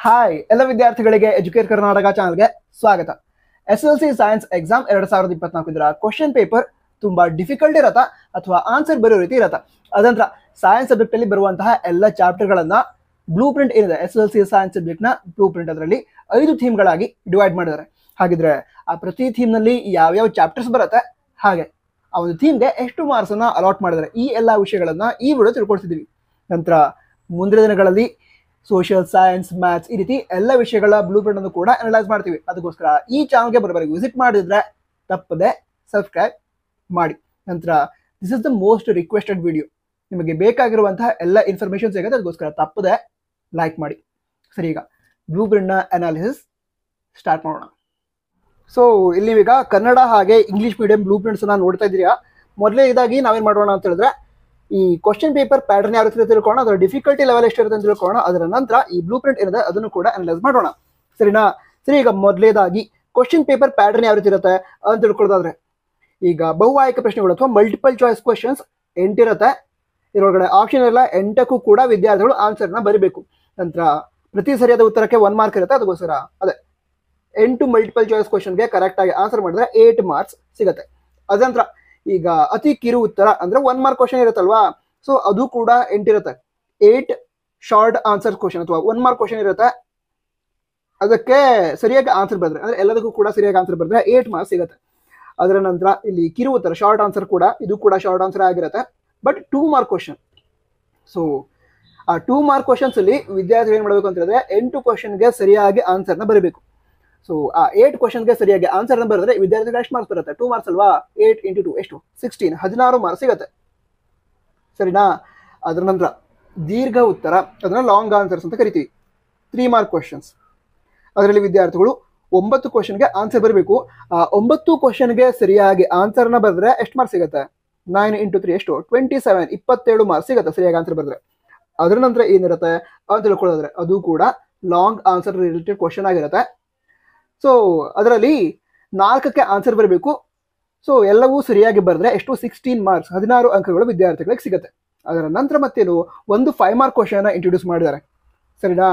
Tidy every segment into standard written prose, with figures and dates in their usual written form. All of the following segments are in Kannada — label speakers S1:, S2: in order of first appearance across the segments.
S1: ಹಾಯ್ ಎಲ್ಲ ವಿದ್ಯಾರ್ಥಿಗಳಿಗೆ ಎಜುಕೇಟ್ ಕರ್ನಾಟಕ ಚಾನಲ್ಗೆ ಸ್ವಾಗತ. SSLC ಸೈನ್ಸ್ ಎಕ್ಸಾಮ್ 2024 ಇದರ ಕ್ವಶನ್ ಪೇಪರ್ ತುಂಬಾ ಡಿಫಿಕಲ್ಟ್ ಇರತ್ತಾ ಅಥವಾ ಆನ್ಸರ್ ಬರೋ ರೀತಿ ಇರತ್ತಾ? ಅದಂತರ ಸೈನ್ಸ್ ಸಬ್ಜೆಕ್ಟ್ ಅಲ್ಲಿ ಬರುವಂತಹ ಎಲ್ಲ ಚಾಪ್ಟರ್ ಗಳನ್ನ ಬ್ಲೂ ಪ್ರಿಂಟ್ ಏನಿದೆ SSLC ಸೈನ್ಸ್ ಸಬ್ಜೆಕ್ಟ್ ನ ಬ್ಲೂ ಪ್ರಿಂಟ್ ಅದರಲ್ಲಿ 5 ಥೀಮ್ ಗಳಾಗಿ ಡಿವೈಡ್ ಮಾಡಿದ್ದಾರೆ. ಹಾಗಿದ್ರೆ ಆ ಪ್ರತಿ ಥೀಮ್ ನಲ್ಲಿ ಯಾವ ಚಾಪ್ಟರ್ಸ್ ಬರುತ್ತೆ, ಹಾಗೆ ಆ ಒಂದು ಥೀಮ್ಗೆ ಎಷ್ಟು ಮಾರ್ಕ್ಸ್ ಅನ್ನ ಅಲಾಟ್ ಮಾಡಿದ್ದಾರೆ, ಈ ಎಲ್ಲ ವಿಷಯಗಳನ್ನ ಈ ವಿಡಿಯೋ ತಿಳ್ಕೊಳ್ತಿದ್ದೀವಿ. ನಂತರ ಮುಂದಿನ ದಿನಗಳಲ್ಲಿ ಸೋಷಿಯಲ್ ಸೈನ್ಸ್, ಮ್ಯಾಥ್ಸ್ ಈ ರೀತಿ ಎಲ್ಲ ವಿಷಯಗಳ ಬ್ಲೂ ಪ್ರಿಂಟ್ ಅನ್ನು ಕೂಡ ಅನಲೈಸ್ ಮಾಡ್ತೀವಿ. ಅದಕ್ಕೋಸ್ಕರ ಈ ಚಾನಲ್ಗೆ ಬರಬಾರಿ ವಿಸಿಟ್ ಮಾಡಿದ್ರೆ ತಪ್ಪದೆ ಸಬ್ಸ್ಕ್ರೈಬ್ ಮಾಡಿ. ನಂತರ this is the most requested video. ನಿಮಗೆ ಬೇಕಾಗಿರುವಂತಹ ಎಲ್ಲ ಇನ್ಫಾರ್ಮೇಶನ್ ಸಿಗುತ್ತೆ, ಅದಕ್ಕೋಸ್ಕರ ತಪ್ಪದೆ ಲೈಕ್ ಮಾಡಿ. ಸರಿ, ಈಗ ಬ್ಲೂ ಪ್ರಿಂಟ್ನ ಅನಾಲಿಸಿಸ್ ಸ್ಟಾರ್ಟ್ ಮಾಡೋಣ. ಸೊ ಇಲ್ಲಿ ಈಗ ಕನ್ನಡ ಹಾಗೆ ಇಂಗ್ಲಿಷ್ ಮೀಡಿಯಂ ಬ್ಲೂ ಪ್ರಿಂಟ್ಸ್ ನೋಡ್ತಾ ಇದ್ದೀರಾ. ಮೊದಲೇ ಇದಾಗಿ ನಾವೇನ್ ಮಾಡೋಣ ಅಂತ ಹೇಳಿದ್ರೆ, ಈ ಕ್ವಶನ್ ಪೇಪರ್ ಪ್ಯಾಟರ್ನ್ ಯಾವ ರೀತಿ ತಿಳ್ಕೊಳ್ಳೋಣ, ಅದರ ಡಿಫಿಕಲ್ಟಿ ಲೆವೆಲ್ ಎಷ್ಟಿರುತ್ತೆ ಅಂತ ತಿಳ್ಕೊಳ್ಳೋಣ. ಅದರ ನಂತರ ಈ ಬ್ಲೂ ಪ್ರಿಂಟ್ ಏನಿದೆ ಅದನ್ನು ಕೂಡ ಅನಲೈಸ್ ಮಾಡೋಣ. ಸರಿನಾ? ಸರಿ, ಈಗ ಮೊದಲೇದಾಗಿ ಕ್ವಶನ್ ಪೇಪರ್ ಪ್ಯಾಟರ್ನ್ ಯಾವ ರೀತಿ ಇರುತ್ತೆ ಅಂತ ತಿಳ್ಕೊಳ್ಳೋದಾದ್ರೆ, ಈಗ ಬಹು ಆಯ್ಕೆ ಪ್ರಶ್ನೆಗಳು ಅಥವಾ ಮಲ್ಟಿಪಲ್ ಚಾಯ್ಸ್ ಕ್ವಶನ್ಸ್ 8 ಇರುತ್ತೆ. ಇದರೊಳಗಡೆ ಆಪ್ಷನ್ ಎಲ್ಲ 8ಕ್ಕೂ ಕೂಡ ವಿದ್ಯಾರ್ಥಿಗಳು ಆನ್ಸರ್ನ ಬರೀಬೇಕು. ನಂತರ ಪ್ರತಿ ಸರಿಯಾದ ಉತ್ತರಕ್ಕೆ 1 ಮಾರ್ಕ್ ಇರುತ್ತೆ. ಅದಕ್ಕೋಸ್ಕರ ಅದೇ 8 ಮಲ್ಟಿಪಲ್ ಚಾಯ್ಸ್ ಕ್ವಶನ್ಗೆ ಕರೆಕ್ಟ್ ಆಗಿ ಆನ್ಸರ್ ಮಾಡಿದ್ರೆ 8 ಮಾರ್ಕ್ಸ್ ಸಿಗುತ್ತೆ. ಅದಂತರ ಈಗ ಅತಿ ಕಿರು ಉತ್ತರ ಅಂದ್ರೆ 1 ಮಾರ್ಕ್ ಕ್ವಶನ್ ಇರುತ್ತಲ್ವಾ, ಸೊ ಅದು ಕೂಡ 8 ಇರುತ್ತೆ. 8 ಶಾರ್ಟ್ ಆನ್ಸರ್ ಕ್ವಶನ್ ಅಥವಾ 1 ಮಾರ್ಕ್ ಕ್ವಶನ್ ಇರುತ್ತೆ, ಅದಕ್ಕೆ ಸರಿಯಾಗಿ ಆನ್ಸರ್ ಬರೆದ್ರೆ ಅಂದ್ರೆ ಎಲ್ಲದಕ್ಕೂ ಕೂಡ ಸರಿಯಾಗಿ ಆನ್ಸರ್ ಬರೆದ್ರೆ 8 ಮಾರ್ಕ್ಸ್ ಸಿಗುತ್ತೆ. ಅದರ ನಂತರ ಇಲ್ಲಿ ಕಿರು ಉತ್ತರ ಶಾರ್ಟ್ ಆನ್ಸರ್ ಕೂಡ ಇದು ಕೂಡ ಶಾರ್ಟ್ ಆನ್ಸರ್ ಆಗಿರುತ್ತೆ, ಬಟ್ 2 ಮಾರ್ಕ್ ಕ್ವಶನ್. ಸೊ ಆ 2 ಮಾರ್ಕ್ ಕ್ವಶನ್ಸ್ ಅಲ್ಲಿ ವಿದ್ಯಾರ್ಥಿಗಳು ಏನ್ ಮಾಡಬೇಕು ಅಂತ ಹೇಳಿದ್ರೆ 8 ಕ್ವಶನ್ಗೆ ಸರಿಯಾಗಿ ಆನ್ಸರ್ನ ಬರೀಬೇಕು. ಸೊ ಆ 8 ಕ್ವಶನ್ಗೆ ಸರಿಯಾಗಿ ಆನ್ಸರ್ ಬರೆದ್ರೆ ವಿದ್ಯಾರ್ಥಿಗಳು ಎಷ್ಟು ಮಾರ್ಕ್ಸ್ ಬರುತ್ತೆ? 2 ಮಾರ್ಕ್ಸ್ ಅಲ್ವಾ? 8 × 2 ಎಷ್ಟು? 16 ಮಾರ್ಕ್ಸ್ ಸಿಗುತ್ತೆ. ಸರಿನಾ? ಅದರ ನಂತರ ದೀರ್ಘ ಉತ್ತರ, ಅದನ್ನ ಲಾಂಗ್ ಆನ್ಸರ್ಸ್ ಅಂತ ಕರಿತೀವಿ. 3 ಮಾರ್ಕ್ ಕ್ವಶನ್ಸ್. ಅದರಲ್ಲಿ ವಿದ್ಯಾರ್ಥಿಗಳು 9 ಕ್ವಶನ್ಗೆ ಆನ್ಸರ್ ಬರಬೇಕು. ಆ 9 ಕ್ವಶನ್ಗೆ ಸರಿಯಾಗಿ ಆನ್ಸರ್ನ ಬರೆದ್ರೆ ಎಷ್ಟು ಮಾರ್ಕ್ಸ್ ಸಿಗುತ್ತೆ? 9 × 3 ಎಷ್ಟು? 27 ಮಾರ್ಕ್ಸ್ ಸಿಗುತ್ತೆ ಸರಿಯಾಗಿ ಆನ್ಸರ್ ಬರೆದ್ರೆ. ಅದರ ನಂತರ ಏನಿರುತ್ತೆ ಅಂತ ತಿಳ್ಕೊಳ್ಳೋದ್ರೆ ಅದು ಕೂಡ ಲಾಂಗ್ ಆನ್ಸರ್ ರಿಲೇಟೆಡ್ ಕ್ವಶನ್ ಆಗಿರುತ್ತೆ. ಸೊ ಅದರಲ್ಲಿ 4ಕ್ಕೆ ಆನ್ಸರ್ ಬರಬೇಕು. ಸೊ ಎಲ್ಲವೂ ಸರಿಯಾಗಿ ಬರೆದ್ರೆ ಎಷ್ಟು? 16 ಮಾರ್ಕ್ಸ್, 16 ಅಂಕಗಳು ವಿದ್ಯಾರ್ಥಿಗಳಿಗೆ ಸಿಗುತ್ತೆ. ಅದರ ನಂತರ ಮತ್ತೇನು, ಒಂದು 5 ಮಾರ್ಕ್ ಕ್ವಶನ್ ಇಂಟ್ರೊಡ್ಯೂಸ್ ಮಾಡಿದ್ದಾರೆ. ಸರಿನಾ?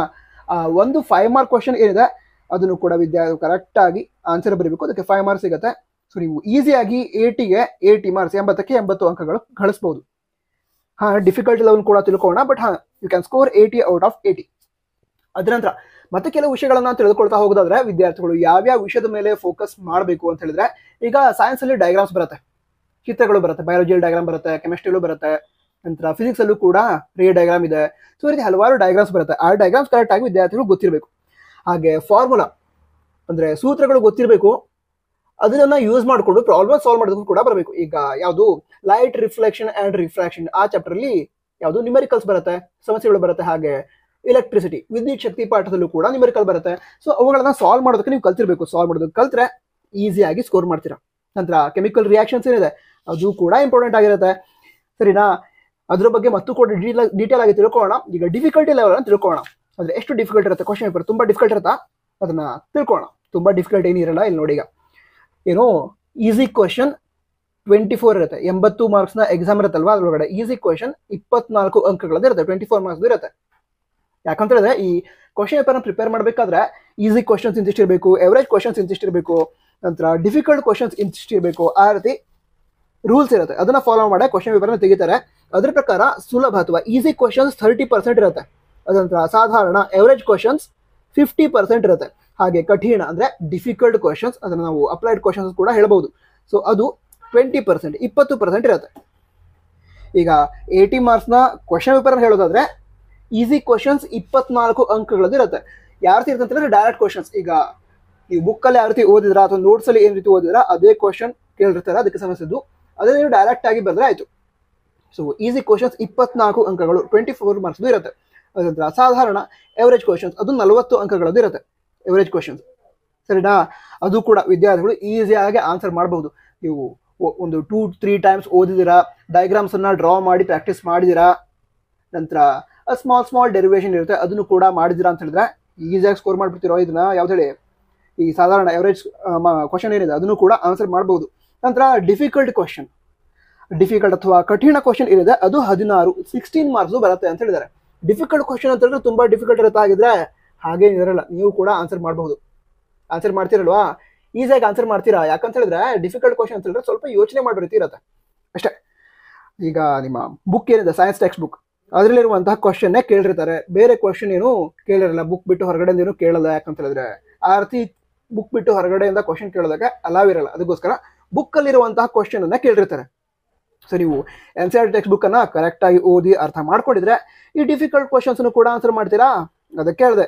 S1: ಆ ಒಂದು 5 ಮಾರ್ಕ್ ಕ್ವಶನ್ ಏನಿದೆ ಅದನ್ನು ಕೂಡ ವಿದ್ಯಾರ್ಥಿ ಕರೆಕ್ಟ್ ಆಗಿ ಆನ್ಸರ್ ಬರಬೇಕು, ಅದಕ್ಕೆ 5 ಮಾರ್ಕ್ಸ್ ಸಿಗುತ್ತೆ. ಸೊ ನೀವು ಈಸಿಯಾಗಿ 80 ಮಾರ್ಕ್ಸ್, 80ಕ್ಕೆ 80 ಅಂಕಗಳು ಗಳಿಸಬಹುದು. ಡಿಫಿಕಲ್ಟಿ ಲೆವೆಲ್ ಕೂಡ ತಿಳ್ಕೊಳ್ಳೋಣ, but you can score 80 out of 80. ಅದರ ನಂತರ ಮತ್ತೆ ಕೆಲವು ವಿಷಯಗಳನ್ನ ತಿಳಿದುಕೊಳ್ತಾ ಹೋಗೋದಾದ್ರೆ ವಿದ್ಯಾರ್ಥಿಗಳು ಯಾವ್ಯಾವ ವಿಷಯದ ಮೇಲೆ ಫೋಕಸ್ ಮಾಡಬೇಕು ಅಂತ ಹೇಳಿದ್ರೆ, ಈಗ ಸೈನ್ಸ್ ಅಲ್ಲಿ ಡಯಾಗ್ರಾಮ್ಸ್ ಬರುತ್ತೆ, ಚಿತ್ರಗಳು ಬರುತ್ತೆ, ಬಯಾಲಜಿಯಲ್ಲಿ ಡಯಾಗ್ರಾಮ್ ಬರುತ್ತೆ, ಕೆಮಿಸ್ಟ್ರಿಯಲ್ಲೂ ಬರುತ್ತೆ, ನಂತರ ಫಿಸಿಕ್ಸ್ ಅಲ್ಲೂ ಕೂಡ ರೇ ಡಯಾಗ್ರಾಮ್ ಇದೆ. ಸೊ ಈ ರೀತಿ ಹಲವಾರು ಡಯಾಗ್ರಾಮ್ಸ್ ಬರುತ್ತೆ. ಆ ಡಯಾಗ್ರಾಮ್ಸ್ ಕರೆಕ್ಟ್ ಆಗಿ ವಿದ್ಯಾರ್ಥಿಗಳು ಗೊತ್ತಿರಬೇಕು. ಹಾಗೆ ಫಾರ್ಮುಲಾ ಅಂದ್ರೆ ಸೂತ್ರಗಳು ಗೊತ್ತಿರಬೇಕು. ಅದನ್ನ ಯೂಸ್ ಮಾಡಿಕೊಂಡು ಪ್ರಾಬ್ಲಮ್ ಸಾಲ್ವ್ ಮಾಡೋದಕ್ಕೂ ಕೂಡ ಬರಬೇಕು. ಈಗ ಯಾವುದು ಲೈಟ್ ರಿಫ್ಲೆಕ್ಷನ್ ಅಂಡ್ ರಿಫ್ರಾಕ್ಷನ್ ಆ ಚಾಪ್ಟರ್ ಅಲ್ಲಿ ಯಾವುದು ನ್ಯೂಮೆರಿಕಲ್ಸ್ ಬರುತ್ತೆ, ಸಮಸ್ಯೆಗಳು ಬರುತ್ತೆ. ಹಾಗೆ ಎಲೆಕ್ಟ್ರಿಸಿಟಿ, ವಿದ್ಯುತ್ ಶಕ್ತಿ ಪಾಠದಲ್ಲೂ ಕೂಡ ನ್ಯೂಮೆರಿಕಲ್ ಬರುತ್ತೆ. ಸೊ ಅವುಗಳನ್ನ ಸಾಲ್ವ್ ಮಾಡೋದಕ್ಕೆ ನೀವು ಕಲ್ತಿರ್ಬೇಕು. ಸಾಲ್ವ್ ಮಾಡೋದಕ್ಕೆ ಕಲ್ತ್ರೆ ಈಸಿಯಾಗಿ ಸ್ಕೋರ್ ಮಾಡ್ತೀರಾ. ನಂತರ ಕೆಮಿಕಲ್ ರಿಯಾಕ್ಷನ್ಸ್ ಏನಿದೆ ಅದು ಕೂಡ ಇಂಪಾರ್ಟೆಂಟ್ ಆಗಿರುತ್ತೆ. ಸರಿನಾ? ಅದ್ರ ಬಗ್ಗೆ ಮತ್ತು ಕೂಡ ಡೀಟೇಲ್ ಆಗಿ ತಿಳ್ಕೊಳ್ಳೋಣ. ಈಗ ಡಿಫಿಕಲ್ಟಿ ಲೆವೆಲ್ ಅನ್ನು ತಿಳ್ಕೊಳ್ಳೋಣ. ಅಂದ್ರೆ ಎಷ್ಟು ಡಿಫಿಕಲ್ಟ್ ಇರುತ್ತೆ ಕ್ವಶನ್ ಪೇಪರ್, ತುಂಬಾ ಡಿಫಿಕಲ್ಟ್ ಇರುತ್ತಾ ಅದನ್ನ ತಿಳ್ಕೊಳ್ಳೋಣ. ತುಂಬಾ ಡಿಫಿಕಲ್ಟ್ ಏನಿರಲ್ಲ. ಇಲ್ಲಿ ನೋಡಿ, ಈಗ ಏನೋ ಈಸಿ ಕ್ವಶನ್ 24 ಇರುತ್ತೆ. 80 ಮಾರ್ಕ್ಸ್ನ ಎಕ್ಸಾಮ್ ಇರುತ್ತಲ್ವಾ, ಅದ್ರೊಳಗಡೆ ಈಸಿ ಕ್ವಶನ್ 24 ಅಂಕಗಳದ್ದು ಇರುತ್ತೆ, 24 ಮಾರ್ಕ್ಸ್ ಇರುತ್ತೆ. ಯಾಕಂತ ಹೇಳಿದ್ರೆ ಈ ಕ್ವಶನ್ ಪೇಪರ್ನ ಪ್ರಿಪೇರ್ ಮಾಡಬೇಕಾದ್ರೆ ಈಸಿ ಕ್ವಶನ್ಸ್ ಇಂತಿಷ್ಟಿರಬೇಕು, ಎವರೇಜ್ ಕ್ವಶನ್ಸ್ ಇಂತಿಷ್ಟಿರಬೇಕು, ನಂತರ ಡಿಫಿಕಲ್ಟ್ ಕ್ವಶನ್ಸ್ ಇಂತಿಷ್ಟಿರಬೇಕು. ಆ ರೀತಿ ರೂಲ್ಸ್ ಇರುತ್ತೆ. ಅದನ್ನ ಫಾಲೋ ಮಾಡಿ ಕ್ವಶನ್ ಪೇಪರ್ನ ತೆಗಿತಾರೆ. ಅದ್ರ ಪ್ರಕಾರ ಸುಲಭ ಅಥವಾ ಈಸಿ ಕ್ವಶನ್ಸ್ 30% ಇರುತ್ತೆ. ಅದಂತರ ಸಾಧಾರಣ ಎವರೇಜ್ ಕ್ವಶನ್ಸ್ 50% ಇರುತ್ತೆ. ಹಾಗೆ ಕಠಿಣ ಅಂದ್ರೆ ಡಿಫಿಕಲ್ಟ್ ಕ್ವಶನ್ಸ್, ಅದನ್ನ ನಾವು ಅಪ್ಲೈಡ್ ಕ್ವಶನ್ಸ್ ಕೂಡ ಹೇಳ್ಬಹುದು. ಸೊ ಅದು 20%, 20% ಇರುತ್ತೆ. ಈಗ 80 ಮಾರ್ಕ್ಸ್ನ ಕ್ವಶನ್ ಪೇಪರ್ ಹೇಳೋದಾದ್ರೆ ಈಸಿ ಕ್ವಶನ್ಸ್ 24 ಅಂಕಗಳದ್ದು ಇರುತ್ತೆ. ಯಾವ ರೀತಿ ಇರುತ್ತೆ ಅಂತಂದ್ರೆ ಡೈರೆಕ್ಟ್ ಕ್ವಶನ್ಸ್. ಈಗ ನೀವು ಬುಕ್ಕಲ್ಲಿ ಯಾವ ರೀತಿ ಓದಿದ್ರ ಅಥವಾ ನೋಟ್ಸ್ ಅಲ್ಲಿ ಏನ್ ರೀತಿ ಓದಿದ್ರ ಅದೇ ಕ್ವಶನ್ ಕೇಳಿರ್ತಾರೆ, ಅದಕ್ಕೆ ಸಮಸ್ಯೆದ್ದು ಅದೇ ನೀವು ಡೈರೆಕ್ಟ್ ಆಗಿ ಬರೆದ್ರೆ ಆಯ್ತು. ಸೊ ಈಸಿ ಕ್ವಶನ್ಸ್ 24 ಅಂಕಗಳು, 24 ಮಾರ್ಕ್ಸ್ ಇರುತ್ತೆ. ಅದಂತರ ಸಾಧಾರಣ ಎವರೇಜ್ ಕ್ವಶನ್ಸ್ ಅದು 40 ಅಂಕಗಳದ್ದು ಇರುತ್ತೆ, ಎವರೇಜ್ ಕ್ವಶನ್ಸ್. ಸರಿನಾ? ಅದು ಕೂಡ ವಿದ್ಯಾರ್ಥಿಗಳು ಈಸಿಯಾಗಿ ಆನ್ಸರ್ ಮಾಡಬಹುದು. ನೀವು ಒಂದು 2-3 ಟೈಮ್ಸ್ ಓದಿದಿರಾ, ಡಯಾಗ್ರಾಮ್ಸ್ ಅನ್ನ ಡ್ರಾ ಮಾಡಿ ಪ್ರಾಕ್ಟೀಸ್ ಮಾಡಿದಿರಾ, ನಂತರ ಸ್ಮಾಲ್ ಡೆರಿವೇಷನ್ ಇರುತ್ತೆ ಅದನ್ನು ಕೂಡ ಮಾಡಿದಿರಾ ಅಂತ ಹೇಳಿದ್ರೆ ಈಸಿಯಾಗಿ ಸ್ಕೋರ್ ಮಾಡ್ಬಿಡ್ತಿರೋ. ಇದನ್ನ ಯಾವ್ದು ಹೇಳಿ, ಈ ಸಾಧಾರಣ ಎವರೇಜ್ ಕ್ವಶನ್ ಏನಿದೆ ಅದನ್ನು ಕೂಡ ಆನ್ಸರ್ ಮಾಡಬಹುದು. ನಂತರ ಡಿಫಿಕಲ್ಟ್ ಕ್ವಶನ್, ಡಿಫಿಕಲ್ಟ್ ಅಥವಾ ಕಠಿಣ ಕ್ವಶನ್ ಏನಿದೆ ಅದು 16 ಮಾರ್ಕ್ಸ್ ಬರುತ್ತೆ ಅಂತ ಹೇಳಿದ್ದಾರೆ. ಡಿಫಿಕಲ್ಟ್ ಕ್ವಶನ್ ಅಂತ ಹೇಳಿದ್ರೆ ತುಂಬಾ ಡಿಫಿಕಲ್ಟ್ ಇರುತ್ತೆ. ಆಗಿದ್ರೆ ಹಾಗೇನಿರಲ್ಲ, ನೀವು ಕೂಡ ಆನ್ಸರ್ ಮಾಡಬಹುದು. ಆನ್ಸರ್ ಮಾಡ್ತಿರಲ್ವಾ, ಈಸಿಯಾಗಿ ಆನ್ಸರ್ ಮಾಡ್ತೀರಾ. ಯಾಕಂತ ಹೇಳಿದ್ರೆ ಡಿಫಿಕಲ್ಟ್ ಕ್ವಶನ್ ಅಂತ ಹೇಳಿದ್ರೆ ಸ್ವಲ್ಪ ಯೋಚನೆ ಮಾಡೋ ರೀತಿ ಇರುತ್ತೆ ಅಷ್ಟೇ. ಈಗ ನಿಮ್ಮ ಬುಕ್ ಏನಿದೆ ಸೈನ್ಸ್ ಟೆಕ್ಸ್ಟ್ ಬುಕ್, ಅದರಲ್ಲಿರುವಂತಹ ಕ್ವಶನ್ನೇ ಕೇಳಿರ್ತಾರೆ, ಬೇರೆ ಕ್ವಶನ್ ಏನು ಕೇಳಿರಲ್ಲ. ಬುಕ್ ಬಿಟ್ಟು ಹೊರಗಡೆಯಿಂದ ಏನು ಕೇಳಲ್ಲ. ಯಾಕಂತ ಹೇಳಿದ್ರೆ ಆ ರೀತಿ ಬುಕ್ ಬಿಟ್ಟು ಹೊರಗಡೆಯಿಂದ ಕ್ವಶನ್ ಕೇಳೋದಕ್ಕೆ ಅಲಾವ್ ಇರಲ್ಲ. ಅದಕ್ಕೋಸ್ಕರ ಬುಕ್ಕಲ್ಲಿರುವಂತಹ ಕ್ವಶನ್ ಅನ್ನ ಕೇಳಿರ್ತಾರೆ. ಸೊ ನೀವು NCERT ಟೆಕ್ಸ್ಟ್ ಬುಕ್ ಅನ್ನ ಕರೆಕ್ಟ್ ಆಗಿ ಓದಿ ಅರ್ಥ ಮಾಡ್ಕೊಂಡಿದ್ರೆ ಈ ಡಿಫಿಕಲ್ಟ್ ಕ್ವಶನ್ಸ್ ಕೂಡ ಆನ್ಸರ್ ಮಾಡ್ತೀರಾ. ಅದಕ್ಕೆ ಹೇಳಿದೆ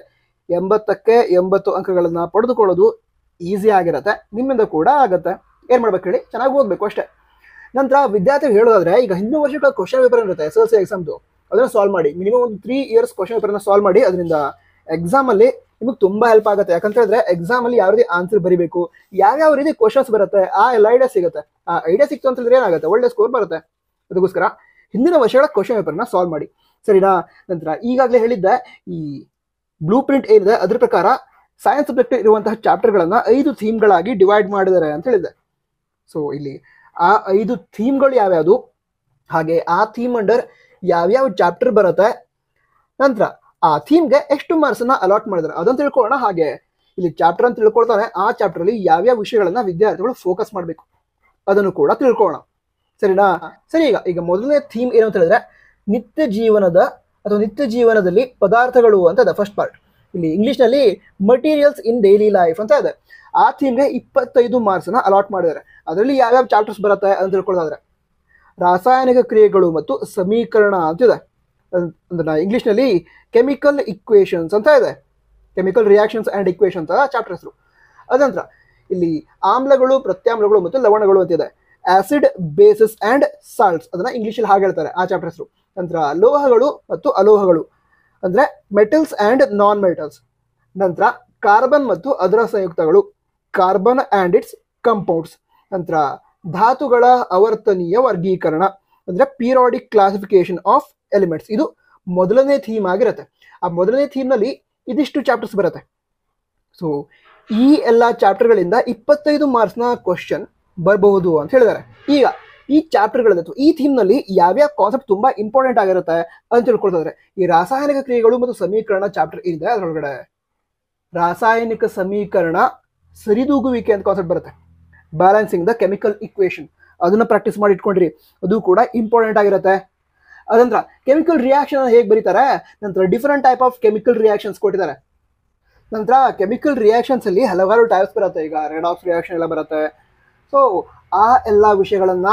S1: 80ಕ್ಕೆ 80 ಅಂಕಗಳನ್ನ ಪಡೆದುಕೊಳ್ಳೋದು ಈಸಿ ಆಗಿರತ್ತೆ, ನಿಮ್ಮಿಂದ ಕೂಡ ಆಗತ್ತೆ. ಏನ್ ಮಾಡ್ಬೇಕು ಹೇಳಿ, ಚೆನ್ನಾಗಿ ಓದ್ಬೇಕು ಅಷ್ಟೇ. ನಂತರ ವಿದ್ಯಾರ್ಥಿಗಳು ಹೇಳೋದಾದ್ರೆ, ಈಗ ಹಿಂದಿನ ವರ್ಷಗಳ ಕ್ವಶನ್ ಪೇಪರ್ ಇರುತ್ತೆ SSLC ಎಕ್ಸಾಮ್ದು, ಅದನ್ನ ಸಾಲ್ವ್ ಮಾಡಿ. ಮಿನಿಮಮ್ ಒಂದು 3 ಇಯರ್ಸ್ ಕ್ವಶನ್ ಪೇಪರ್ನ ಸಾಲ್ವ್ ಮಾಡಿ. ಅದರಿಂದ ಎಕ್ಸಾಮ್ ಅಲ್ಲಿ ನಿಮಗೆ ತುಂಬಾ ಹೆಲ್ಪ್ ಆಗುತ್ತೆ. ಯಾಕಂತ ಹೇಳಿದ್ರೆ ಎಕ್ಸಾಮ್ ಅಲ್ಲಿ ಯಾವ ರೀತಿ ಆನ್ಸರ್ ಬರೀಬೇಕು, ಯಾವ್ಯಾವ ರೀತಿ ಕ್ವಶನ್ಸ್ ಬರುತ್ತೆ, ಆ ಎಲ್ಲ ಐಡಿಯಾ ಸಿಗುತ್ತೆ. ಆ ಐಡಿಯಾ ಸಿಕ್ತು ಅಂತ ಹೇಳಿದ್ರೆ ಏನಾಗುತ್ತೆ, ಒಳ್ಳೆ ಸ್ಕೋರ್ ಬರುತ್ತೆ. ಅದಕ್ಕೋಸ್ಕರ ಹಿಂದಿನ ವರ್ಷಗಳ ಕ್ವಶನ್ ಪೇಪರ್ನ ಸಾಲ್ವ್ ಮಾಡಿ, ಸರಿನಾ. ನಂತರ ಈಗಾಗಲೇ ಹೇಳಿದ್ದೆ, ಈ ಬ್ಲೂ ಪ್ರಿಂಟ್ ಏನಿದೆ ಅದ್ರ ಪ್ರಕಾರ ಸೈನ್ಸ್ ಸಬ್ಜೆಕ್ಟ್ ಇರುವಂತಹ ಚಾಪ್ಟರ್ಗಳನ್ನ 5 ಥೀಮ್ಗಳಾಗಿ ಡಿವೈಡ್ ಮಾಡಿದ್ದಾರೆ ಅಂತ ಹೇಳಿದೆ. ಸೊ ಇಲ್ಲಿ ಆ 5 ಥೀಮ್ಗಳು ಯಾವ್ಯಾವುದು, ಹಾಗೆ ಆ ಥೀಮ್ ಅಂಡರ್ ಯಾವ್ಯಾವ ಚಾಪ್ಟರ್ ಬರುತ್ತೆ, ನಂತರ ಆ ಥೀಮ್ಗೆ ಎಷ್ಟು ಮಾರ್ಕ್ಸ್ ಅನ್ನ ಅಲಾಟ್ ಮಾಡಿದ್ದಾರೆ ಅದನ್ನು ತಿಳ್ಕೊಳ್ಳೋಣ. ಹಾಗೆ ಇಲ್ಲಿ ಚಾಪ್ಟರ್ ಅಂತ ತಿಳ್ಕೊಳ್ತಾನೆ, ಆ ಚಾಪ್ಟರ್ ಅಲ್ಲಿ ಯಾವ್ಯಾವ ವಿಷಯಗಳನ್ನ ವಿದ್ಯಾರ್ಥಿಗಳು ಫೋಕಸ್ ಮಾಡಬೇಕು ಅದನ್ನು ಕೂಡ ತಿಳ್ಕೊಳ್ಳೋಣ, ಸರಿನಾ. ಸರಿ, ಈಗ ಮೊದಲನೇ ಥೀಮ್ ಏನು ಅಂತ ಹೇಳಿದ್ರೆ ನಿತ್ಯ ಜೀವನದ ಅಥವಾ ನಿತ್ಯ ಜೀವನದಲ್ಲಿ ಪದಾರ್ಥಗಳು ಅಂತ ಇದೆ ಫಸ್ಟ್ ಪಾರ್ಟ್. ಇಲ್ಲಿ ಇಂಗ್ಲಿಷ್ ನಲ್ಲಿ ಮಟೀರಿಯಲ್ಸ್ ಇನ್ ಡೈಲಿ ಲೈಫ್ ಅಂತ ಇದೆ. ಆ ಥೀಮ್ಗೆ 25 ಮಾರ್ಕ್ಸ್ ಅನ್ನ ಅಲಾಟ್ ಮಾಡಿದ್ದಾರೆ. ಅದರಲ್ಲಿ ಯಾವ್ಯಾವ ಚಾಪ್ಟರ್ಸ್ ಬರುತ್ತೆ ಅಂತ ತಿಳ್ಕೊಳ್ಳೋದಾದ್ರೆ ರಾಸಾಯನಿಕ ಕ್ರಿಯೆಗಳು ಮತ್ತು ಸಮೀಕರಣ ಅಂತಿದೆ. ಅಂದ್ರೆ ಇಂಗ್ಲಿಷ್ ನಲ್ಲಿ ಕೆಮಿಕಲ್ ಇಕ್ವೇಶನ್ಸ್ ಅಂತ ಇದೆ, chemical reactions and equations chapter ಹೆಸರು. ಅದಂತರ ಇಲ್ಲಿ ಆಮ್ಲಗಳು, ಪ್ರತ್ಯಾಮ್ಲಗಳು ಮತ್ತು ಲವಣಗಳು ಅಂತಿದೆ. ಆಸಿಡ್, ಬೇಸಸ್ ಅಂಡ್ ಸಾಲ್ಟ್ಸ್ ಅದನ್ನ ಇಂಗ್ಲಿಷ್ ಅಲ್ಲಿ ಹಾಗೆ ಹೇಳ್ತಾರೆ, ಆ ಚಾಪ್ಟರ್ ಹೆಸರು. ನಂತರ ಲೋಹಗಳು ಮತ್ತು ಅಲೋಹಗಳು ಅಂದ್ರೆ ಮೆಟಲ್ಸ್ ಅಂಡ್ ನಾನ್ ಮೆಟಲ್ಸ್. ನಂತರ ಕಾರ್ಬನ್ ಮತ್ತು ಅದರ ಸಂಯುಕ್ತಗಳು, ಕಾರ್ಬನ್ ಅಂಡ್ ಇಟ್ಸ್ ಕಂಪೌಂಡ್ಸ್. ನಂತರ ಧಾತುಗಳ ಆವರ್ತನೀಯ ವರ್ಗೀಕರಣ ಅಂದ್ರೆ ಪೀರಿಯಾಡಿಕ್ ಕ್ಲಾಸಿಫಿಕೇಶನ್ ಆಫ್ ಎಲಿಮೆಂಟ್ಸ್. ಇದು ಮೊದಲನೇ ಥೀಮ್ ಆಗಿರುತ್ತೆ. ಆ ಮೊದಲನೇ ಥೀಮ್ ನಲ್ಲಿ ಇದಿಷ್ಟು ಚಾಪ್ಟರ್ಸ್ ಬರುತ್ತೆ. ಸೊ ಈ ಎಲ್ಲ ಚಾಪ್ಟರ್ಗಳಿಂದ 25 ಮಾರ್ಕ್ಸ್ನ ಕ್ವಶನ್ ಬರಬಹುದು ಅಂತ ಹೇಳಿದ್ದಾರೆ. ಈಗ ಈ ಚಾಪ್ಟರ್ಗಳಲ್ಲಿ ಅಥವಾ ಈ ಥೀಮ್ ನಲ್ಲಿ ಯಾವ್ಯಾವ ಕಾನ್ಸೆಪ್ಟ್ ತುಂಬಾ ಇಂಪಾರ್ಟೆಂಟ್ ಆಗಿರುತ್ತೆ ಅಂತ ತಿಳ್ಕೊಳ್ತಾರೆ. ಈ ರಾಸಾಯನಿಕ ಕ್ರಿಯೆಗಳು ಮತ್ತು ಸಮೀಕರಣ ಚಾಪ್ಟರ್ ಇದೆ. ಅದರೊಳಗಡೆ ರಾಸಾಯನಿಕ ಸಮೀಕರಣ ಸರಿದೂಗುವಿಕೆ ಅಂತ ಕಾನ್ಸೆಪ್ಟ್ ಬರುತ್ತೆ. ಬ್ಯಾಲೆನ್ಸಿಂಗ್ ದ ಕೆಮಿಕಲ್ ಇಕ್ವೇಶನ್ ಅದನ್ನ ಪ್ರಾಕ್ಟೀಸ್ ಮಾಡಿ ಇಟ್ಕೊಂಡ್ರಿ, ಅದು ಕೂಡ ಇಂಪಾರ್ಟೆಂಟ್ ಆಗಿರುತ್ತೆ. ಅದಂತರ ಕೆಮಿಕಲ್ ರಿಯಾಕ್ಷನ್ ಹೇಗೆ ಬರೀತಾರೆ, ನಂತರ different type of chemical reactions ಕೊಟ್ಟಿದ್ದಾರೆ. ನಂತರ ಕೆಮಿಕಲ್ ರಿಯಾಕ್ಷನ್ಸ್ ಅಲ್ಲಿ ಹಲವಾರು ಟೈಪ್ಸ್ ಬರುತ್ತೆ. ಈಗ ರೆಡಾಕ್ಸ್ ರಿಯಾಕ್ಷನ್ ಎಲ್ಲ ಬರುತ್ತೆ. ಸೊ ಆ ಎಲ್ಲ ವಿಷಯಗಳನ್ನ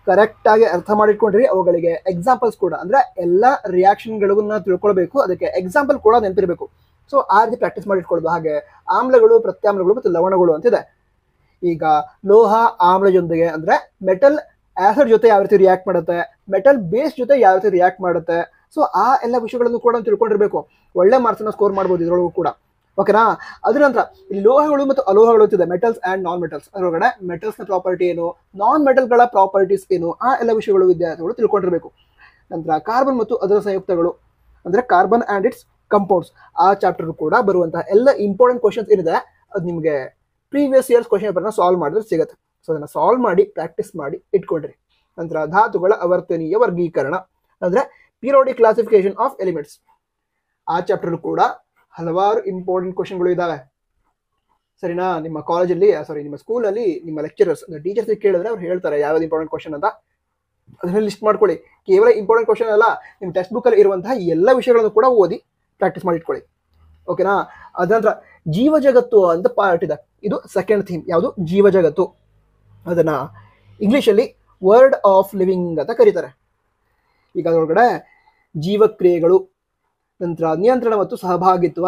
S1: ಕರೆಕ್ಟ್ ಆಗಿ ಅರ್ಥ ಮಾಡಿಟ್ಕೊಂಡ್ರಿ. ಅವುಗಳಿಗೆ ಎಕ್ಸಾಂಪಲ್ಸ್ ಕೂಡ, ಅಂದ್ರೆ ಎಲ್ಲ ರಿಯಾಕ್ಷನ್ಗಳನ್ನ ತಿಳ್ಕೊಳ್ಬೇಕು, ಅದಕ್ಕೆ ಎಕ್ಸಾಂಪಲ್ ಕೂಡ ನೆನಪಿರಬೇಕು. ಸೊ ಆ ರೀತಿ ಪ್ರಾಕ್ಟೀಸ್ ಮಾಡಿಟ್ಕೊಳ್ಳೋದು. ಹಾಗೆ ಆಮ್ಲಗಳು, ಪ್ರತ್ಯಾಮ್ಲಗಳು ಮತ್ತು ಲವಣಗಳು ಅಂತಿದೆ. ಈಗ ಲೋಹ ಆಮ್ಲ ಜೊತೆಗೆ ಅಂದ್ರೆ ಮೆಟಲ್ ಆಸಿಡ್ ಜೊತೆ ಯಾವ ರೀತಿ ರಿಯಾಕ್ಟ್ ಮಾಡುತ್ತೆ, ಮೆಟಲ್ ಬೇಸ್ ಜೊತೆ ಯಾವ ರೀತಿ ರಿಯಾಕ್ಟ್ ಮಾಡುತ್ತೆ. ಸೊ ಆ ಎಲ್ಲ ವಿಷಯಗಳನ್ನು ಕೂಡ ತಿಳ್ಕೊಂಡಿರ್ಬೇಕು. ಒಳ್ಳೆ ಮಾರ್ಕ್ಸ್ ಅನ್ನ ಸ್ಕೋರ್ ಮಾಡ್ಬೋದು ಇದರೊಳಗೂ ಕೂಡ, ಓಕೆನಾ. ಅದ್ರ ನಂತರ ಇಲ್ಲಿ ಲೋಹಗಳು ಮತ್ತು ಅಲೋಹಗಳು ಅಂತಿದೆ, ಮೆಟಲ್ಸ್ ಅಂಡ್ ನಾನ್ ಮೆಟಲ್ಸ್. ಅದರೊಳಗಡೆ ಮೆಟಲ್ಸ್ ನ ಪ್ರಾಪರ್ಟಿ ಏನು, ನಾನ್ ಮೆಟಲ್ಗಳ ಪ್ರಾಪರ್ಟೀಸ್ ಏನು, ಆ ಎಲ್ಲ ವಿಷಯಗಳು ವಿದ್ಯಾರ್ಥಿಗಳು ತಿಳ್ಕೊಂಡಿರ್ಬೇಕು. ನಂತರ ಕಾರ್ಬನ್ ಮತ್ತು ಅದರ ಸಂಯುಕ್ತಗಳು ಅಂದ್ರೆ ಕಾರ್ಬನ್ ಅಂಡ್ ಇಟ್ಸ್ ಕಂಪೌಂಡ್ಸ್, ಆ ಚಾಪ್ಟರ್ ಕೂಡ ಬರುವಂತಹ ಎಲ್ಲ ಇಂಪಾರ್ಟೆಂಟ್ ಕ್ವಶನ್ಸ್ ಏನಿದೆ ಅದು ನಿಮಗೆ ಪ್ರೀವಿಯಸ್ ಇಯರ್ಸ್ ಕ್ವಶನ್ ಪೇಪರ್ನ ಸಾಲ್ವ್ ಮಾಡಿದ್ರೆ ಸಿಗುತ್ತೆ. ಸೊ ಅದನ್ನ ಸಾಲ್ವ್ ಮಾಡಿ ಪ್ರಾಕ್ಟೀಸ್ ಮಾಡಿ ಇಟ್ಕೊಂಡ್ರಿ. ನಂತರ ಧಾತುಗಳ ಆವರ್ತನೀಯ ವರ್ಗೀಕರಣ ಅಂದ್ರೆ ಪೀರಿಯಾಡಿಕ್ ಕ್ಲಾಸಿಫಿಕೇಶನ್ ಆಫ್ ಎಲಿಮೆಂಟ್ಸ್, ಆ ಚಾಪ್ಟರ್ ಕೂಡ ಹಲವಾರು ಇಂಪಾರ್ಟೆಂಟ್ ಕ್ವಶನ್ಗಳು ಇದಾವೆ, ಸರಿನಾ. ನಿಮ್ಮ ಕಾಲೇಜಲ್ಲಿ ನಿಮ್ಮ ಸ್ಕೂಲಲ್ಲಿ ನಿಮ್ಮ ಲೆಕ್ಚರರ್ಸ್ ಟೀಚರ್ಸ್ ಕೇಳಿದ್ರೆ ಅವ್ರು ಹೇಳ್ತಾರೆ ಯಾವ್ದು ಇಂಪಾರ್ಟೆಂಟ್ ಕ್ವಶನ್ ಅಂತ. ಅದನ್ನ ಲಿಸ್ಟ್ ಮಾಡ್ಕೊಳ್ಳಿ. ಕೇವಲ ಇಂಪಾರ್ಟೆಂಟ್ ಕ್ವಶನ್ ಅಲ್ಲ, ನಿಮ್ಮ ಟೆಕ್ಸ್ಟ್ ಬುಕ್ ಅಲ್ಲಿ ಇರುವಂತಹ ಎಲ್ಲ ವಿಷಯಗಳನ್ನು ಕೂಡ ಓದಿ ಪ್ರಾಕ್ಟೀಸ್ ಮಾಡಿ ಇಟ್ಕೊಳ್ಳಿ, ಓಕೆನಾ. ಅದಂತರ ಜೀವ ಜಗತ್ತು ಅಂತ ಪಾರ್ಟ್ ಇದೆ. ಇದು ಸೆಕೆಂಡ್ ಥೀಮ್. ಯಾವುದು, ಜೀವ ಜಗತ್ತು. ಅದನ್ನ ಇಂಗ್ಲಿಷಲ್ಲಿ ವರ್ಡ್ ಆಫ್ ಲಿವಿಂಗ್ ಅಂತ ಕರೀತಾರೆ. ಈಗ ಅದರೊಳಗಡೆ ಜೀವಕ್ರಿಯೆಗಳು, ನಂತರ ನಿಯಂತ್ರಣ ಮತ್ತು ಸಹಭಾಗಿತ್ವ,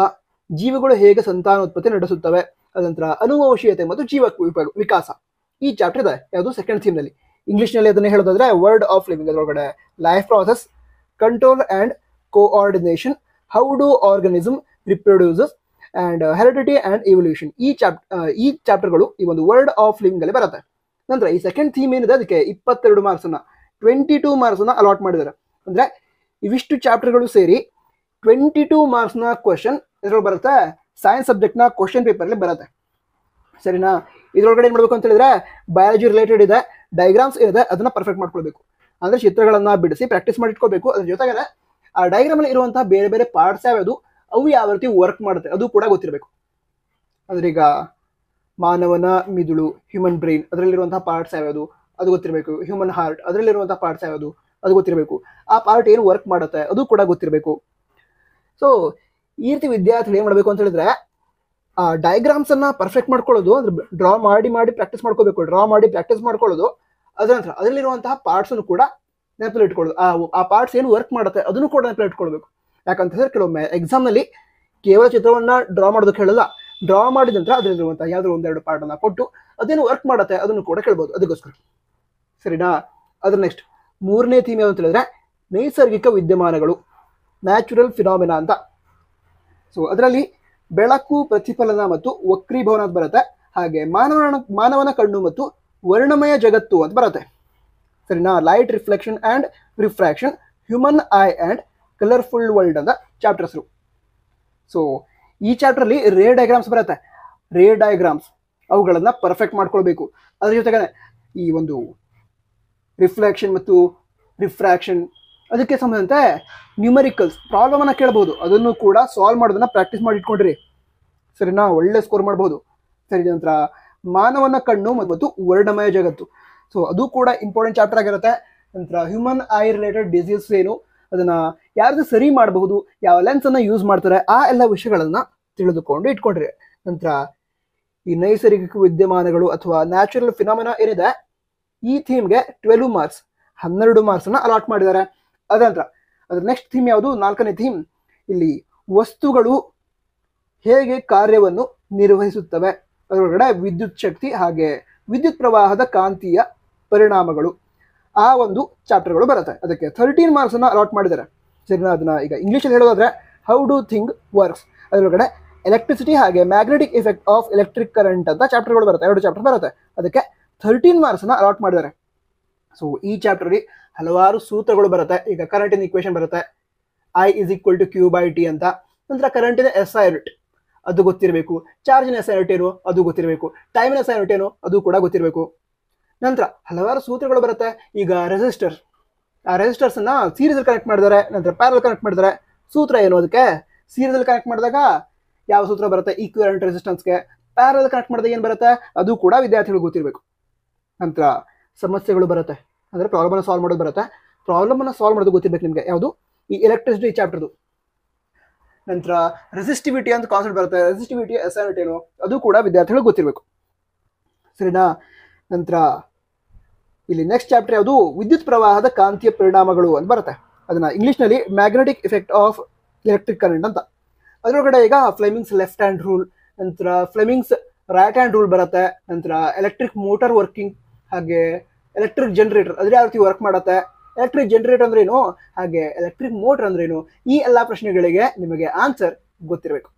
S1: ಜೀವಿಗಳು ಹೇಗೆ ಸಂತಾನೋತ್ಪತ್ತಿ ನಡೆಸುತ್ತವೆ, ಅದಂತರ ಅನುವಂಶೀಯತೆ ಮತ್ತು ಜೀವ ವಿಕಾಸ, ಈ ಚಾಪ್ಟರ್ ಇದೆ. ಯಾವುದು, ಸೆಕೆಂಡ್ ಥೀಮ್ ನಲ್ಲಿ. ಇಂಗ್ಲಿಷ್ ನಲ್ಲಿ ಅದನ್ನ ಹೇಳೋದಾದ್ರೆ ವರ್ಡ್ ಆಫ್ ಲಿವಿಂಗ್. ಅದರೊಳಗಡೆ life process, control and coordination, how do organism reproduces and heredity and evolution, ಈ ಚಾಪ್ಟರ್ಗಳು ಈ ಒಂದು ವರ್ಡ್ ಆಫ್ ಲಿವಿಂಗ್ ಅಲ್ಲಿ ಬರುತ್ತೆ. ನಂತರ ಈ ಸೆಕೆಂಡ್ ಥೀಮ್ ಏನಿದೆ ಅದಕ್ಕೆ 22 ಮಾರ್ಕ್ಸ್ ಅನ್ನ 22 ಮಾರ್ಕ್ಸ್ ಅನ್ನ ಅಲಾಟ್ ಮಾಡಿದ್ದಾರೆ. ಅಂದ್ರೆ ಇವಿಷ್ಟು ಚಾಪ್ಟರ್ಗಳು ಸೇರಿ 22 ಮಾರ್ಕ್ಸ್ನ ಕ್ವಶನ್ ಇದ್ರೊಳಗೆ ಬರುತ್ತೆ. ಸೈನ್ಸ್ ಸಬ್ಜೆಕ್ಟ್ನ ಕ್ವಶನ್ ಪೇಪರ್ಲಿ ಬರುತ್ತೆ, ಸರಿನಾ. ಇದ್ರೊಳಗಡೆ ಏನು ಮಾಡಬೇಕು ಅಂತ ಹೇಳಿದ್ರೆ ಬಯಾಲಜಿ ರಿಲೇಟೆಡ್ ಇದೆ, ಡೈಗ್ರಾಮ್ಸ್ ಏನಿದೆ ಅದನ್ನ ಪರ್ಫೆಕ್ಟ್ ಮಾಡ್ಕೊಳ್ಬೇಕು. ಅಂದ್ರೆ ಚಿತ್ರಗಳನ್ನ ಬಿಡಿಸಿ ಪ್ರಾಕ್ಟೀಸ್ ಮಾಡಿಟ್ಕೋಬೇಕು. ಅದ್ರ ಜೊತೆಗೆ ಆ ಡೈಗ್ರಾಮ್ ಅಲ್ಲಿ ಇರುವಂತಹ ಬೇರೆ ಬೇರೆ ಪಾರ್ಟ್ಸ್ ಯಾವ್ದು ಅವು ಯಾವ ರೀತಿ ವರ್ಕ್ ಮಾಡುತ್ತೆ ಅದು ಕೂಡ ಗೊತ್ತಿರಬೇಕು. ಅಂದ್ರೆ ಈಗ ಮಾನವನ ಮಿದುಳು, ಹ್ಯೂಮನ್ ಬ್ರೈನ್, ಅದರಲ್ಲಿರುವಂತಹ ಪಾರ್ಟ್ಸ್ ಯಾವ್ಯಾವುದು ಅದು ಗೊತ್ತಿರಬೇಕು. ಹ್ಯೂಮನ್ ಹಾರ್ಟ್, ಅದರಲ್ಲಿರುವಂತಹ ಪಾರ್ಟ್ಸ್ ಯಾವ್ಯಾವುದು ಅದು ಗೊತ್ತಿರಬೇಕು. ಆ ಪಾರ್ಟ್ ಏನು ವರ್ಕ್ ಮಾಡುತ್ತೆ ಅದು ಕೂಡ ಗೊತ್ತಿರಬೇಕು. ಸೊ ಈ ರೀತಿ ವಿದ್ಯಾರ್ಥಿಗಳು ಏನು ಮಾಡಬೇಕು ಅಂತ ಹೇಳಿದ್ರೆ, ಆ ಡಯಾಗ್ರಾಮ್ಸ್ ಅನ್ನ ಪರ್ಫೆಕ್ಟ್ ಮಾಡ್ಕೊಳ್ಳೋದು, ಅಂದ್ರೆ ಡ್ರಾ ಮಾಡಿ ಪ್ರಾಕ್ಟೀಸ್ ಮಾಡ್ಕೋಬೇಕು. ಡ್ರಾ ಮಾಡಿ ಪ್ರಾಕ್ಟೀಸ್ ಮಾಡ್ಕೊಳ್ಳೋದು, ಅದರ ನಂತರ ಅದರಲ್ಲಿರುವಂತಹ ಪಾರ್ಟ್ಸ್ ಅನ್ನು ಕೂಡ ನೆನಪಲ್ಲಿ ಇಟ್ಕೊಳ್ಳೋದು. ಆ ಪಾರ್ಟ್ಸ್ ಏನು ವರ್ಕ್ ಮಾಡುತ್ತೆ ಅದನ್ನು ಕೂಡ ನೆನಪಲ್ಲಿ ಇಟ್ಕೊಳ್ಬೇಕು. ಯಾಕಂತ ಹೇಳಿದ್ರೆ ಕೆಲವೊಮ್ಮೆ ಎಕ್ಸಾಮ್ ನಲ್ಲಿ ಕೇವಲ ಚಿತ್ರವನ್ನ ಡ್ರಾ ಮಾಡೋದಕ್ಕೆ ಹೇಳಲ್ಲ, ಡ್ರಾ ಮಾಡಿದ ನಂತರ ಅದರಲ್ಲಿರುವಂತಹ ಯಾವ್ದಾದ್ರು ಒಂದೆರಡು ಪಾರ್ಟ್ ಅನ್ನ ಕೊಟ್ಟು ಅದೇನು ವರ್ಕ್ ಮಾಡುತ್ತೆ ಅದನ್ನು ಕೂಡ ಕೇಳ್ಬೋದು. ಅದಕ್ಕೋಸ್ಕರ ಸರಿನಾ. ಅದ್ರ ನೆಕ್ಸ್ಟ್ 3ನೇ ಥೀಮ್ ಯಾವ್ದು ಅಂತ ಹೇಳಿದ್ರೆ ನೈಸರ್ಗಿಕ ವಿದ್ಯಮಾನಗಳು, ನ್ಯಾಚುರಲ್ ಫಿನಾಮಿನಾ ಅಂತ. ಸೊ ಅದರಲ್ಲಿ ಬೆಳಕು, ಪ್ರತಿಫಲನ ಮತ್ತು ವಕ್ರೀಭವನ ಅಂತ ಬರುತ್ತೆ. ಹಾಗೆ ಮಾನವನ ಕಣ್ಣು ಮತ್ತು ವರ್ಣಮಯ ಜಗತ್ತು ಅಂತ ಬರುತ್ತೆ. ಸರಿನಾ. Light reflection and refraction, human I and colourful world ಅಂತ ಚಾಪ್ಟರ್ ಹೆಸರು. ಸೊ ಈ ಚಾಪ್ಟರ್ಲಿ ರೇ ಡಯಾಗ್ರಾಮ್ಸ್ ಬರುತ್ತೆ. ರೇ ಡಯಾಗ್ರಾಮ್ಸ್ ಅವುಗಳನ್ನು ಪರ್ಫೆಕ್ಟ್ ಮಾಡ್ಕೊಳ್ಬೇಕು. ಅದ್ರ ಜೊತೆಗೆ ಈ ಒಂದು ರಿಫ್ಲೆಕ್ಷನ್ ಮತ್ತು ರಿಫ್ರಾಕ್ಷನ್ ಅದಕ್ಕೆ ಸಂಬಂಧಂತೆ ನ್ಯೂಮರಿಕಲ್ಸ್ ಪ್ರಾಬ್ಲಮ್ ಅನ್ನ ಕೇಳಬಹುದು, ಅದನ್ನು ಕೂಡ ಸಾಲ್ವ್ ಮಾಡೋದನ್ನ ಪ್ರಾಕ್ಟೀಸ್ ಮಾಡಿ ಇಟ್ಕೊಂಡ್ರಿ. ಸರಿನಾ, ಒಳ್ಳೆ ಸ್ಕೋರ್ ಮಾಡಬಹುದು. ಸರಿ, ನಂತರ ಮಾನವನ ಕಣ್ಣು ಮತ್ತು ವರ್ಣಮಯ ಜಗತ್ತು, ಸೊ ಅದು ಕೂಡ ಇಂಪಾರ್ಟೆಂಟ್ ಚಾಪ್ಟರ್ ಆಗಿರುತ್ತೆ. ನಂತರ ಹ್ಯೂಮನ್ ಐ ರಿಲೇಟೆಡ್ ಡಿಸೀಸ್ ಏನು, ಅದನ್ನ ಯಾರ್ದು ಸರಿ ಮಾಡಬಹುದು, ಯಾವ ಲೆನ್ಸ್ ಅನ್ನ ಯೂಸ್ ಮಾಡ್ತಾರೆ, ಆ ಎಲ್ಲ ವಿಷಯಗಳನ್ನ ತಿಳಿದುಕೊಂಡು ಇಟ್ಕೊಂಡ್ರಿ. ನಂತರ ಈ ನೈಸರ್ಗಿಕ ವಿದ್ಯಮಾನಗಳು ಅಥವಾ ನ್ಯಾಚುರಲ್ ಫಿನಾಮಿನಾ ಏನಿದೆ, ಈ ಥೀಮ್ಗೆ 12 ಮಾರ್ಕ್ಸ್ 12 ಮಾರ್ಕ್ಸ್ ಅನ್ನ ಅಲಾಟ್ ಮಾಡಿದ್ದಾರೆ. ಅದಂತರ ಅದ್ರ ನೆಕ್ಸ್ಟ್ ಥೀಮ್ ಯಾವುದು, 4ನೇ ಥೀಮ್, ಇಲ್ಲಿ ವಸ್ತುಗಳು ಹೇಗೆ ಕಾರ್ಯವನ್ನು ನಿರ್ವಹಿಸುತ್ತವೆ, ಅದರೊಳಗಡೆ ವಿದ್ಯುತ್ ಶಕ್ತಿ ಹಾಗೆ ವಿದ್ಯುತ್ ಪ್ರವಾಹದ ಕಾಂತೀಯ ಪರಿಣಾಮಗಳು, ಆ ಒಂದು ಚಾಪ್ಟರ್ಗಳು ಬರುತ್ತೆ. ಅದಕ್ಕೆ 13 ಮಾರ್ಕ್ಸ್ ಅನ್ನ ಅಲಾಟ್ ಮಾಡಿದ್ದಾರೆ. ಸರಿನಾ. ಅದನ್ನ ಈಗ ಇಂಗ್ಲೀಷಲ್ಲಿ ಹೇಳೋದಾದ್ರೆ ಹೌ ಡು ಥಿಂಗ್ ವರ್ಕ್ಸ್, ಅದರೊಳಗಡೆ ಎಲೆಕ್ಟ್ರಿಸಿಟಿ ಹಾಗೆ magnetic effect of electric current ಅಂತ ಚಾಪ್ಟರ್ಗಳು ಬರುತ್ತೆ. 2 ಚಾಪ್ಟರ್ ಬರುತ್ತೆ. ಅದಕ್ಕೆ 13 ಮಾರ್ಕ್ಸ್ ಅನ್ನ ಅಲಾಟ್ ಮಾಡಿದ್ದಾರೆ. ಸೊ ಈ ಚಾಪ್ಟರ್ಲಿ ಹಲವಾರು ಸೂತ್ರಗಳು ಬರುತ್ತೆ. ಈಗ ಕರೆಂಟಿನ ಇಕ್ವೇಶನ್ ಬರುತ್ತೆ, I = Q/T ಅಂತ. ನಂತರ ಕರೆಂಟಿನ SI ಯೂನಿಟ್ ಅದು ಗೊತ್ತಿರಬೇಕು, ಚಾರ್ಜಿನ SI ಯೂನಿಟ್ ಏನು ಅದು ಗೊತ್ತಿರಬೇಕು, ಟೈಮಿನ SI ಯೂನಿಟ್ ಏನು ಅದು ಕೂಡ ಗೊತ್ತಿರಬೇಕು. ನಂತರ ಹಲವಾರು ಸೂತ್ರಗಳು ಬರುತ್ತೆ. ಈಗ ರೆಸಿಸ್ಟರ್, ಆ ರೆಸಿಸ್ಟರ್ಸ್ ಅನ್ನ ಸೀರೀಸ್ ಅಲ್ಲಿ ಕನೆಕ್ಟ್ ಮಾಡಿದ್ದಾರೆ, ನಂತರ ಪ್ಯಾರಲ್ ಕನೆಕ್ಟ್ ಮಾಡಿದ್ದಾರೆ. ಸೂತ್ರ ಏನು ಅದಕ್ಕೆ, ಸೀರೀಸ್ ಅಲ್ಲಿ ಕನೆಕ್ಟ್ ಮಾಡಿದಾಗ ಯಾವ ಸೂತ್ರ ಬರುತ್ತೆ, ಈಕ್ವಿವೆಲೆಂಟ್ ರೆಸಿಸ್ಟೆನ್ಸ್ಗೆ. ಪ್ಯಾರಲ್ ಕನೆಕ್ಟ್ ಮಾಡಿದಾಗ ಏನು ಬರುತ್ತೆ ಅದು ಕೂಡ ವಿದ್ಯಾರ್ಥಿಗಳು ಗೊತ್ತಿರಬೇಕು. ನಂತರ ಸಮಸ್ಯೆಗಳು ಬರುತ್ತೆ, ಅಂದರೆ ಪ್ರಾಬ್ಲಮ್ ಅನ್ನು ಸಾಲ್ವ್ ಮಾಡೋದು ಬರುತ್ತೆ. ಪ್ರಾಬ್ಲಮ್ ಅನ್ನು ಸಾಲ್ವ್ ಮಾಡೋದು ಗೊತ್ತಿರಬೇಕು ನಿಮಗೆ, ಯಾವುದು ಈ ಎಲೆಕ್ಟ್ರಿಸಿಟಿ ಚಾಪ್ಟರ್ದು. ನಂತರ ರೆಸಿಸ್ಟಿವಿಟಿ ಅಂತ ಕಾನ್ಸೆಪ್ಟ್ ಬರುತ್ತೆ, ರೆಸಿಸ್ಟಿವಿಟಿ SI ಯೂನಿಟ್ ಏನು ಅದು ಕೂಡ ವಿದ್ಯಾರ್ಥಿಗಳು ಗೊತ್ತಿರಬೇಕು. ಸರಿನಾ. ನಂತರ ಇಲ್ಲಿ ನೆಕ್ಸ್ಟ್ ಚಾಪ್ಟರ್ ಯಾವುದು, ವಿದ್ಯುತ್ ಪ್ರವಾಹದ ಕಾಂತೀಯ ಪರಿಣಾಮಗಳು ಅಂತ ಬರುತ್ತೆ. ಅದನ್ನ ಇಂಗ್ಲಿಷ್ನಲ್ಲಿ magnetic effect of electric current ಅಂತ. ಅದರೊಳಗಡೆ ಈಗ ಫ್ಲೆಮಿಂಗ್ಸ್ ಲೆಫ್ಟ್ ಹ್ಯಾಂಡ್ ರೂಲ್, ನಂತರ ಫ್ಲೆಮಿಂಗ್ಸ್ ರೈಟ್ ಹ್ಯಾಂಡ್ ರೂಲ್ ಬರುತ್ತೆ. ನಂತರ ಎಲೆಕ್ಟ್ರಿಕ್ ಮೋಟಾರ್ ವರ್ಕಿಂಗ್ ಹಾಗೆ ಎಲೆಕ್ಟ್ರಿಕ್ ಜನರೇಟರ್ ಅದ್ರ ಯಾವ ರೀತಿ ವರ್ಕ್ ಮಾಡುತ್ತೆ, ಎಲೆಕ್ಟ್ರಿಕ್ ಜನರೇಟರ್ ಅಂದ್ರೇನು ಹಾಗೆ ಎಲೆಕ್ಟ್ರಿಕ್ ಮೋಟರ್ ಅಂದ್ರೇನು, ಈ ಎಲ್ಲ ಪ್ರಶ್ನೆಗಳಿಗೆ ನಿಮಗೆ ಆನ್ಸರ್ ಗೊತ್ತಿರಬೇಕು.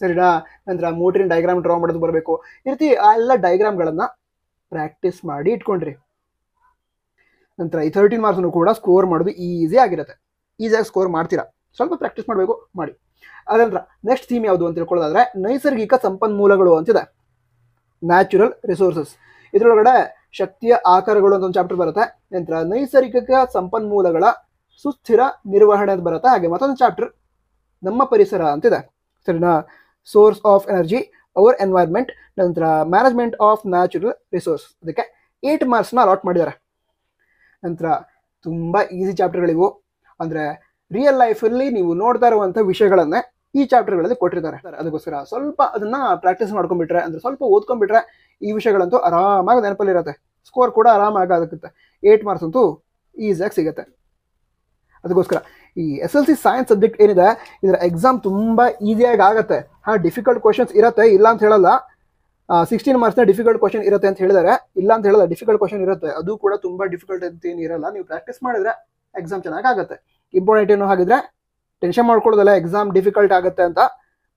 S1: ಸರಿನಾ. ನಂತರ ಮೋಟರಿನ ಡಯಾಗ್ರಾಮ್ ಡ್ರಾ ಮಾಡೋದು ಬರಬೇಕು. ಈ ರೀತಿ ಆ ಎಲ್ಲ ಡಯಾಗ್ರಾಮ್ಗಳನ್ನ ಪ್ರಾಕ್ಟೀಸ್ ಮಾಡಿ ಇಟ್ಕೊಂಡ್ರಿ. ನಂತರ ಈ 13 ಮಾರ್ಕ್ಸ್ ಕೂಡ ಸ್ಕೋರ್ ಮಾಡೋದು ಈಸಿ ಆಗಿರುತ್ತೆ. ಈಸಿಯಾಗಿ ಸ್ಕೋರ್ ಮಾಡ್ತೀರಾ, ಸ್ವಲ್ಪ ಪ್ರಾಕ್ಟೀಸ್ ಮಾಡಬೇಕು, ಮಾಡಿ. ಅದಂತರ ನೆಕ್ಸ್ಟ್ ಥೀಮ್ ಯಾವುದು ಅಂತ ತಿಳ್ಕೊಳ್ಳೋದಾದ್ರೆ ನೈಸರ್ಗಿಕ ಸಂಪನ್ಮೂಲಗಳು ಅಂತಿದೆ, ನ್ಯಾಚುರಲ್ ರಿಸೋರ್ಸಸ್. ಇದರೊಳಗಡೆ ಶಕ್ತಿಯ ಆಕಾರಗಳು ಅಂತ ಒಂದು ಚಾಪ್ಟರ್ ಬರುತ್ತೆ. ನಂತರ ನೈಸರ್ಗಿಕ ಸಂಪನ್ಮೂಲಗಳ ಸುಸ್ಥಿರ ನಿರ್ವಹಣೆ ಅಂತ ಬರುತ್ತೆ. ಹಾಗೆ ಮತ್ತೊಂದು ಚಾಪ್ಟರ್ ನಮ್ಮ ಪರಿಸರ ಅಂತಿದೆ. ಸರಿನಾ. Source of energy, our environment, ನಂತರ ಮ್ಯಾನೇಜ್ಮೆಂಟ್ ಆಫ್ ನ್ಯಾಚುರಲ್ ರಿಸೋರ್ಸ್. ಅದಕ್ಕೆ 8 ಮಾರ್ಕ್ಸ್ನ ಅಲಾಟ್ ಮಾಡಿದ್ದಾರೆ. ನಂತರ ತುಂಬ ಈಸಿ ಚಾಪ್ಟರ್ಗಳಿವು, ಅಂದರೆ ರಿಯಲ್ ಲೈಫಲ್ಲಿ ನೀವು ನೋಡ್ತಾ ಇರುವಂಥ ವಿಷಯಗಳನ್ನೇ ಈ ಚಾಪ್ಟರ್ಗಳಲ್ಲಿ ಕೊಟ್ಟಿರ್ತಾರೆ. ಅದಕ್ಕೋಸ್ಕರ ಸ್ವಲ್ಪ ಅದನ್ನ ಪ್ರಾಕ್ಟೀಸ್ ಮಾಡ್ಕೊಂಡ್ಬಿಟ್ರೆ, ಅಂದರೆ ಸ್ವಲ್ಪ ಓದ್ಕೊಂಡ್ಬಿಟ್ರೆ ಈ ವಿಷಯಗಳಂತೂ ಆರಾಮಾಗಿ ನೆನಪಲ್ಲಿರುತ್ತೆ, ಸ್ಕೋರ್ ಕೂಡ ಆರಾಮಾಗಿ ಆಗುತ್ತೆ. 8 ಮಾರ್ಕ್ಸ್ ಅಂತೂ ಈಸಿಯಾಗಿ ಸಿಗುತ್ತೆ. ಅದಕ್ಕೋಸ್ಕರ ಈ SLC ಸೈನ್ಸ್ ಸಬ್ಜೆಕ್ಟ್ ಏನಿದೆ ಇದರ ಎಕ್ಸಾಮ್ ತುಂಬ ಈಸಿಯಾಗಿ ಆಗುತ್ತೆ. ಡಿಫಿಕಲ್ಟ್ ಕ್ವಶನ್ಸ್ ಇರುತ್ತೆ, ಇಲ್ಲ ಅಂತ ಹೇಳಲ್ಲ. 16 ಮಾರ್ಕ್ಸ್ನ ಡಿಫಿಕಲ್ಟ್ ಕ್ವಶನ್ ಇರುತ್ತೆ ಅಂತ ಹೇಳಿದರೆ, ಇಲ್ಲ ಅಂತ ಹೇಳಲ್ಲ, ಡಿಫಿಕಲ್ಟ್ ಕ್ವಶನ್ ಇರುತ್ತೆ. ಅದು ಕೂಡ ತುಂಬ ಡಿಫಿಕಲ್ಟ್ ಅಂತ ಏನು ಇರಲ್ಲ. ನೀವು ಪ್ರಾಕ್ಟೀಸ್ ಮಾಡಿದ್ರೆ ಎಕ್ಸಾಮ್ ಚೆನ್ನಾಗಿ ಆಗುತ್ತೆ. ಇಂಪಾರ್ಟೆಂಟ್ ಏನು ಹಾಗಿದ್ರೆ ಟೆನ್ಷನ್ ಮಾಡ್ಕೊಳ್ಳೋದಲ್ಲ ಎಕ್ಸಾಮ್ ಡಿಫಿಕಲ್ಟ್ ಆಗುತ್ತೆ ಅಂತ,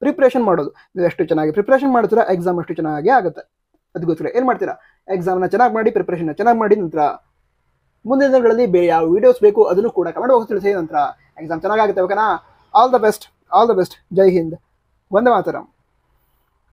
S1: ಪ್ರಿಪ್ರೇಷನ್ ಮಾಡೋದು. ನೀವು ಎಷ್ಟು ಚೆನ್ನಾಗಿ ಪ್ರಿಪ್ರೇಷನ್ ಮಾಡ್ತೀರಾ ಎಕ್ಸಾಮ್ ಅಷ್ಟು ಚೆನ್ನಾಗಿ ಆಗುತ್ತೆ. ಅದಕ್ಕೋಸ್ಕರ ಏನು ಮಾಡ್ತೀರಾ, ಎಕ್ಸಾಮ್ನ ಚೆನ್ನಾಗಿ ಮಾಡಿ, ಪ್ರಿಪ್ರೇಷನ್ನ ಚೆನ್ನಾಗಿ ಮಾಡಿ. ನಂತರ ಮುಂದಿನ ದಿನಗಳಲ್ಲಿ ಬೇರೆ ಯಾವ ವಿಡಿಯೋಸ್ ಬೇಕು ಅದನ್ನು ಕೂಡ ಕಮೆಂಟ್ ಬಾಕ್ಸ್ ತಿಳಿಸಿ. ನಂತರ ಎಕ್ಸಾಮ್ ಚೆನ್ನಾಗಾಗುತ್ತೆ. ಓಕೆನಾ. All the best, all the best. Jai Hind, Vande Mataram.